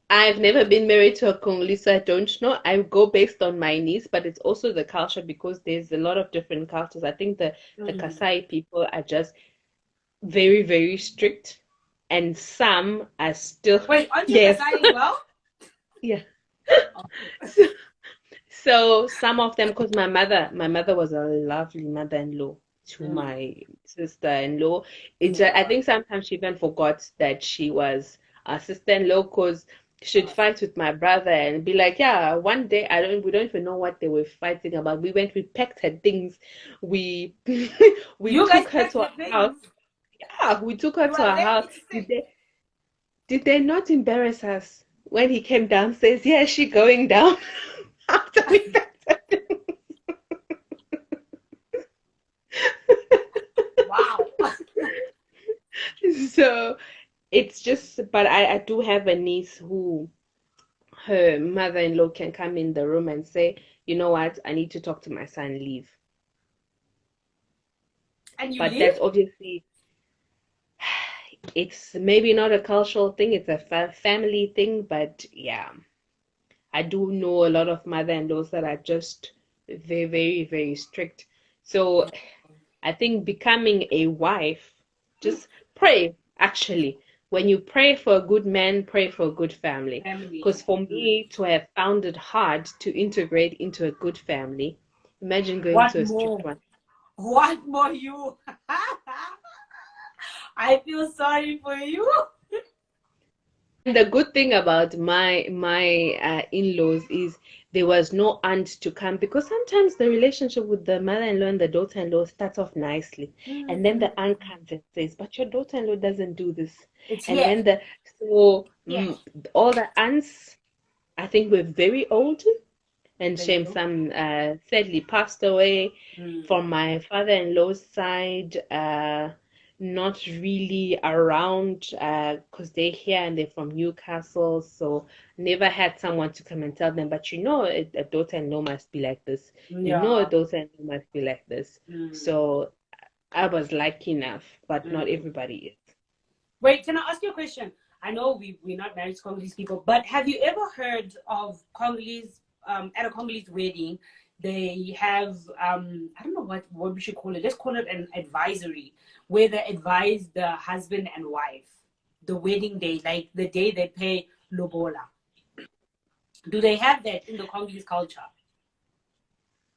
I've never been married to a Congolese, so I don't know. I go based on my niece, but it's also the culture because there's a lot of different cultures. I think the Mm. Kasai people are just very, very strict, and some are still, Wait, aren't you yes, Kasai as well? yeah. Oh. So, so some of them, because my mother was a lovely mother-in-law to Mm. my sister-in-law. I Yeah. think sometimes she even forgot that she was a sister-in-law because she'd fight with my brother and be like, yeah, one day we don't even know what they were fighting about. We packed her things, we we You guys took her packed to the our house. things. Yeah, we took her You to are our house. ready to Did sing. they not embarrass us when he came downstairs? Yeah, she going down after we packed her things. Wow. So it's just, but I do have a niece who her mother-in-law can come in the room and say, you know what, I need to talk to my son, leave. And you But leave? that's obviously, it's maybe not a cultural thing, it's a family thing, but yeah, I do know a lot of mother-in-laws that are just very, very, very strict. So I think becoming a wife, just pray, actually. When you pray for a good man, pray for a good family. Family. Because for Mm. me to have found it hard to integrate into a good family, imagine going What to a strict more? one. What more you? I feel sorry for you. And the good thing about my in-laws is there was no aunt to come because sometimes the relationship with the mother-in-law and the daughter-in-law starts off nicely, and then Mm. the aunt comes and says, "But your daughter-in-law doesn't do this." It's And here. when the so Yes. all the aunts, I think, were very old, and There you shame go. some sadly passed away. Mm. From my father-in-law's side, not really around because they're here and they're from Newcastle, so never had someone to come and tell them, but a daughter-in-law must be like this. A Yeah. daughter-in-law must be like this. Mm. So I was lucky enough, but not Mm. everybody is. Wait, can I ask you a question? I know we're not married to Congolese people, but have you ever heard of Congolese, at a Congolese wedding, they have, I don't know what we should call it. Let's call it an advisory, where they advise the husband and wife the wedding day, like the day they pay lobola. Do they have that in the Congolese culture?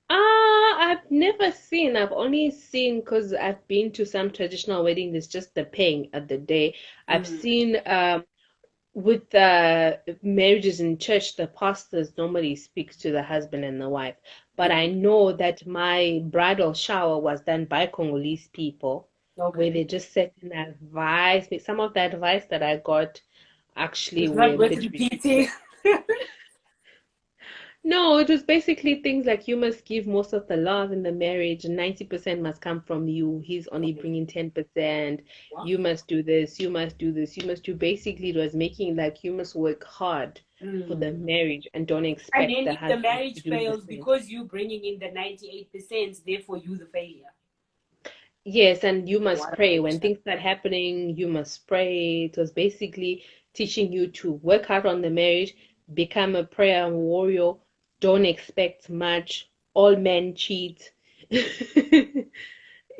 I've never seen. I've only seen because I've been to some traditional wedding. It's just the paying at the day. I've Mm. seen with marriages in church, the pastors normally speak to the husband and the wife. But I know that my bridal shower was done by Congolese people, where Okay. they just set an advice. Some of the advice that I got actually It's were not a worth bit repeating. ridiculous. No, it was basically things like you must give most of the love in the marriage, 90% must come from you. He's only Okay. bringing 10%. What? You must do this, you must do this, you must do. Basically, it was making like you must work hard for the Mm. marriage and don't And expect then the if the husband to marriage do the fails same. because you bringing in the 98%, therefore you the failure. Yes, and you must What a pray. When bullshit. things start happening, you must pray. It was basically teaching you to work hard on the marriage, become a prayer warrior, don't expect much, all men cheat.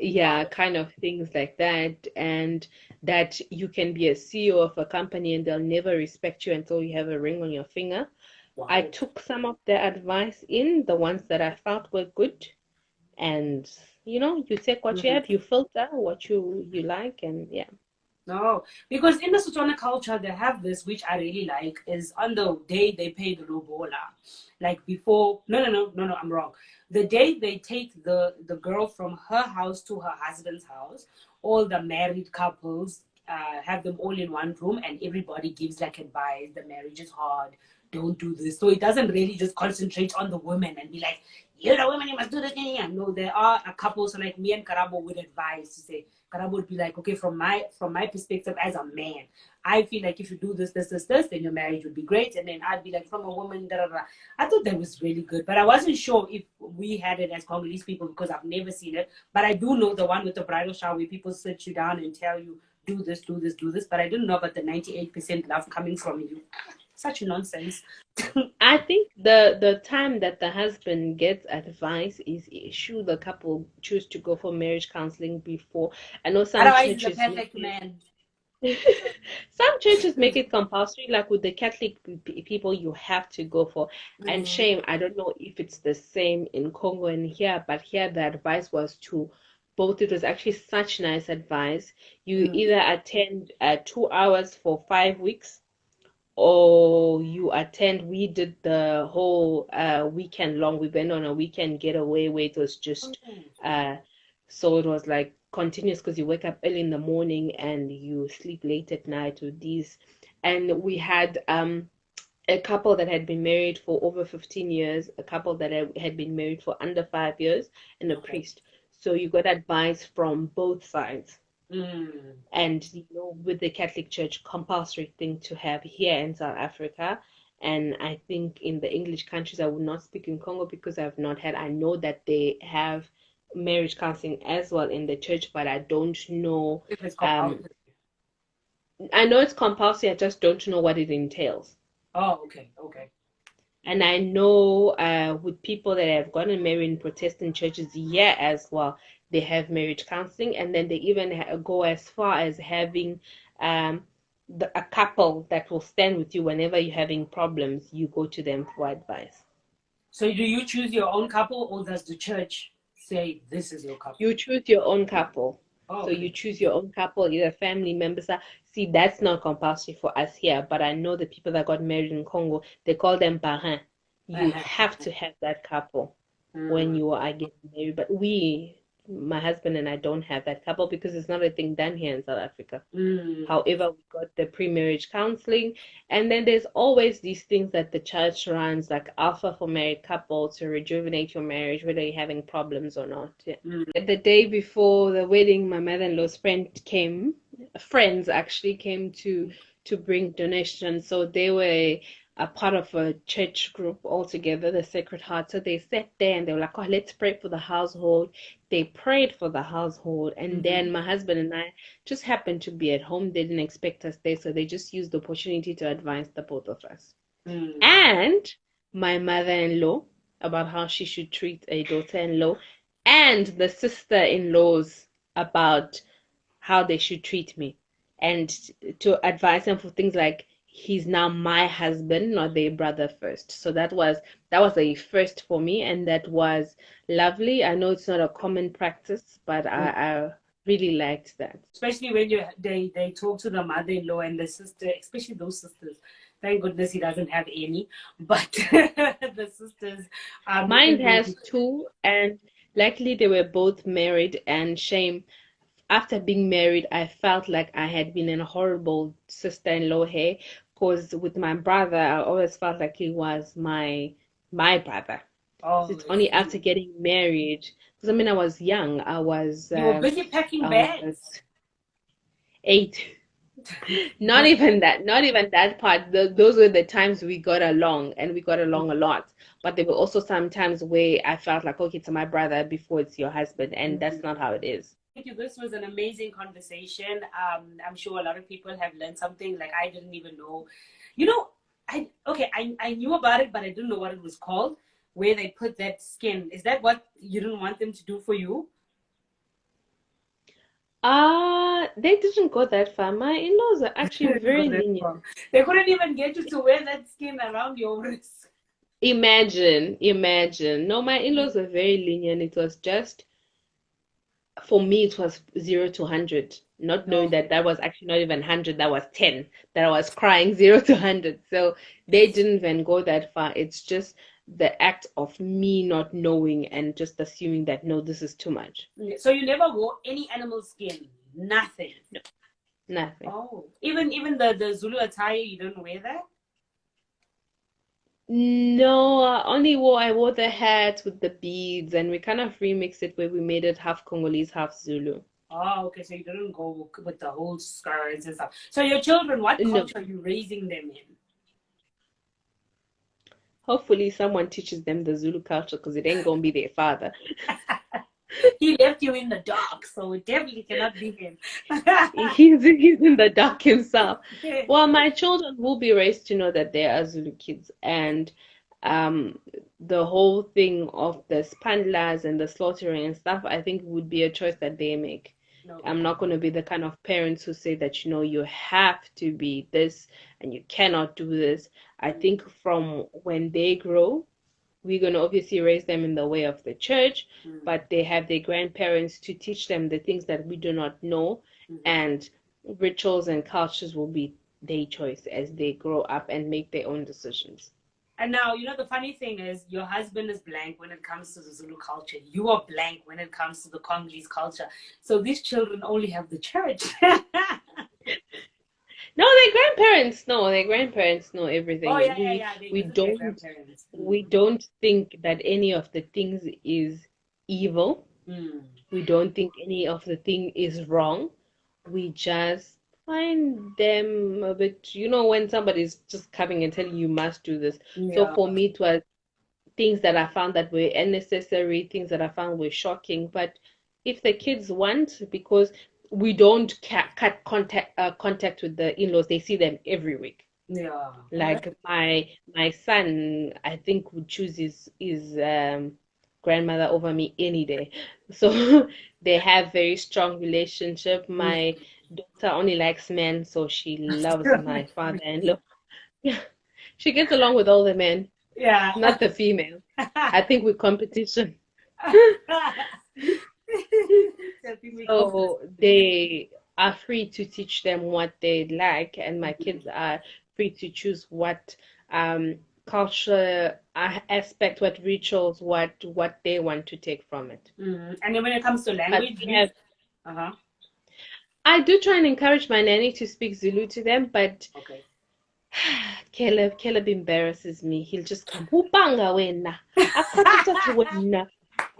Yeah, Wow. kind of things like that. And that you can be a CEO of a company and they'll never respect you until you have a ring on your finger. I Wow. took some of their advice in, the ones that I felt were good, and you take what you Mhm. have, you filter what you like, and yeah. No, because in the Setswana culture, they have this, which I really like, is on the day they pay the lobola. Like before, no, I'm wrong. The day they take the girl from her house to her husband's house, all the married couples have them all in one room, and everybody gives like advice. The marriage is hard. Don't do this. So it doesn't really just concentrate on the women and be like, you're the women, you must do this. Yeah, yeah. No, there are a couple. So like me and Karabo would advise to say, Karabo would be like, okay, from my perspective as a man, I feel like if you do this, then your marriage would be great. And then I'd be like, from a woman, da, da, da. I thought that was really good, but I wasn't sure if we had it as Congolese people because I've never seen it. But I do know the one with the bridal shower where people sit you down and tell you, do this, do this, do this. But I didn't know about the 98% love coming from you. Such nonsense. I think the time that the husband gets advice is should the couple choose to go for marriage counseling before. I know some Otherwise, he's a churches make perfect it man. some churches make it compulsory, like with the Catholic people, you have to go for. And Mm-hmm. shame, I don't know if it's the same in Congo and here, but here the advice was to both. It was actually such nice advice. You Mm-hmm. either attend 2 hours for 5 weeks, or you attend. We did the whole weekend long. We went on a weekend getaway where it was just so it was like continuous because you wake up early in the morning and you sleep late at night with these. And we had a couple that had been married for over 15 years, a couple that had been married for under 5 years, and a Okay. priest. So you got advice from both sides. Mm. And with the Catholic Church, compulsory thing to have here in South Africa. And I think in the English countries, I would not speak in Congo because I've not had. I know that they have marriage counseling as well in the church, but I don't know. If it's Um, compulsory. I know it's compulsory. I just don't know what it entails. Oh, okay, okay. And I know with people that have gotten married in Protestant churches, yeah, as well, they have marriage counseling, and then they even go as far as having um, a couple that will stand with you whenever you're having problems. You go to them for advice. So do you choose your own couple or does the church say this is your couple? You choose your own couple. Oh, So you okay. choose your own couple, either family members. See, that's not compulsory for us here, but I know the people that got married in Congo, they call them parrain. You have to have that couple when Mm. you are getting married. But we my husband and I don't have that couple because it's not a thing done here in South Africa. However, we got the pre-marriage counseling, and then there's always these things that the church runs, like Alpha for married couples to rejuvenate your marriage, whether you're having problems or not. Yeah. The day before the wedding, my mother-in-law's friends actually came to bring donations. So they were a part of a church group altogether, the Sacred Heart. So they sat there and they were like, oh, let's pray for the household. They prayed for the household. And then my husband and I just happened to be at home. They didn't expect us there. So they just used the opportunity to advise the both of us. And my mother-in-law about how she should treat a daughter-in-law, and the sister-in-laws about how they should treat me, and to advise them for things like he's now my husband, not their brother first. So that was a first for me, and that was lovely. I know it's not a common practice, but I really liked that. Especially when they talk to the mother-in-law and the sister, especially those sisters. Thank goodness he doesn't have any, but the sisters. Mine has two, and luckily they were both married. And shame, after being married, I felt like I had been in a horrible sister-in-law here, because with my brother, I always felt like he was my brother. So it's only after getting married, because I mean I was young. You were busy packing bags. 8. Not even that part. Those were the times we got along, and we got along a lot. But there were also some times where I felt like, okay, it's my brother before it's your husband, and that's not how it is. Thank you. This was an amazing conversation. I'm sure a lot of people have learned something like I didn't even know. You know, I knew about it, but I didn't know what it was called, where they put that skin. Is that what you didn't want them to do for you? They didn't go that far. My in-laws are actually very lenient. They couldn't even get you to wear that skin around your wrist. Imagine. No, my in-laws are very lenient. It was just, for me, it was 0 to 100. Not knowing that was actually not even 100, that was 10. That I was crying 0 to 100. So they didn't even go that far. It's just the act of me not knowing and just assuming that, no, this is too much. So you never wore any animal skin? Nothing? No, nothing. Oh, even the Zulu attire, you don't wear that? No, I wore the hat with the beads, and we kind of remixed it where we made it half Congolese, half Zulu. Oh, okay. So you didn't go with the whole skirts and stuff. So your children, what culture are you raising them in? Hopefully someone teaches them the Zulu culture, because it ain't gonna be their father. He left you in the dark, so it definitely cannot be him. He's in the dark himself. Well, my children will be raised to know that they are Zulu kids, and the whole thing of the spandlas and the slaughtering and stuff, I think would be a choice that they make. No. I'm not going to be the kind of parents who say that, you have to be this and you cannot do this. I think from when they grow, we're going to obviously raise them in the way of the church, but they have their grandparents to teach them the things that we do not know, and rituals and cultures will be their choice as they grow up and make their own decisions. And now, the funny thing is, your husband is blank when it comes to the Zulu culture. You are blank when it comes to the Congolese culture. So these children only have the church. No, their grandparents know everything. Oh, yeah. We don't think that any of the things is evil. We don't think any of the thing is wrong. We just find them a bit, when somebody's just coming and telling you must do this. Yeah. So for me, it was things that I found that were unnecessary, things that I found were shocking. But if the kids want, because we don't cut contact with the in-laws, they see them every week. Yeah. Like my son, I think, would choose his grandmother over me any day. So they have very strong relationship. My daughter only likes men, so she loves my father-in-law. Yeah, she gets along with all the men. Yeah, not the female. I think we're competition. So they are free to teach them what they like, and my kids are free to choose what culture aspect, what rituals, what they want to take from it. And then when it comes to But language, we have, uh-huh. I do try and encourage my nanny to speak Zulu to them, but Okay. Caleb embarrasses me. He'll just come, "Hupanga wena, akutata wena."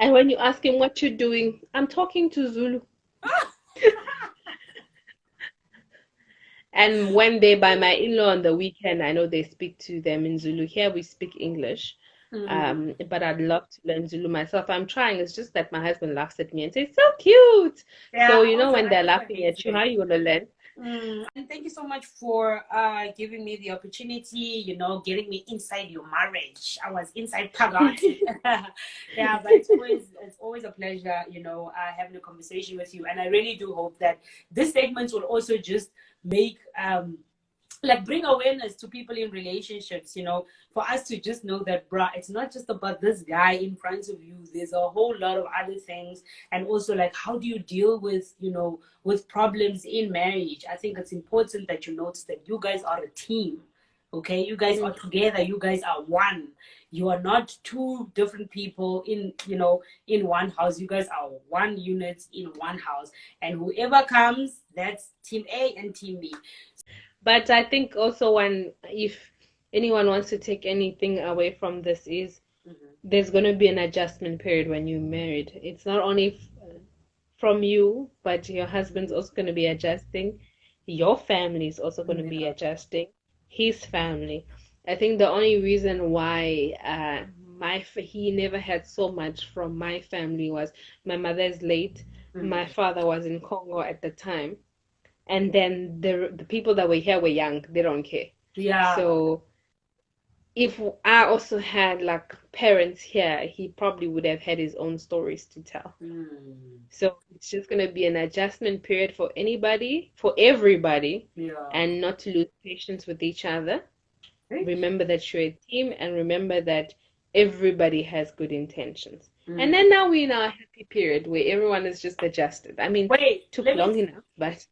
And when you ask him what you're doing, I'm talking to Zulu. And when they by my in-law on the weekend, I know they speak to them in Zulu. Here we speak English. But I'd love to learn Zulu myself. I'm trying. It's just that my husband laughs at me and says, "So cute." Yeah, So, you know, also, when I they're also laughing hate at you, it. how you gonna learn? And thank you so much for giving me the opportunity, you know, getting me inside your marriage. I was inside Pagati. Yeah, but it's always a pleasure, you know, having a conversation with you. And I really do hope that this segment will also just make like bring awareness to people in relationships, you know, for us to just know that, bruh, it's not just about this guy in front of you. There's a whole lot of other things. And also, like, how do you deal with, you know, with problems in marriage? I think it's important that you notice that you guys are a team. Okay, you guys are together, you guys are one. You are not two different people in, you know, in one house. You guys are one unit in one house, and whoever comes, that's team A and team B. But I think also if anyone wants to take anything away from this is there's going to be an adjustment period when you're married. It's not only from you, but your husband's also going to be adjusting. Your family is also going to be Yeah. adjusting. His family. I think the only reason why he never had so much from my family was my mother is late. My father was in Congo at the time. And then the people that were here were young. They don't care. Yeah. So if I also had like parents here, he probably would have had his own stories to tell. So it's just gonna be an adjustment period for anybody, for everybody, Yeah. and not to lose patience with each other. Remember that you're a team, and remember that everybody has good intentions. And then now we're in our happy period where everyone is just adjusted. I mean, Wait, took long enough, but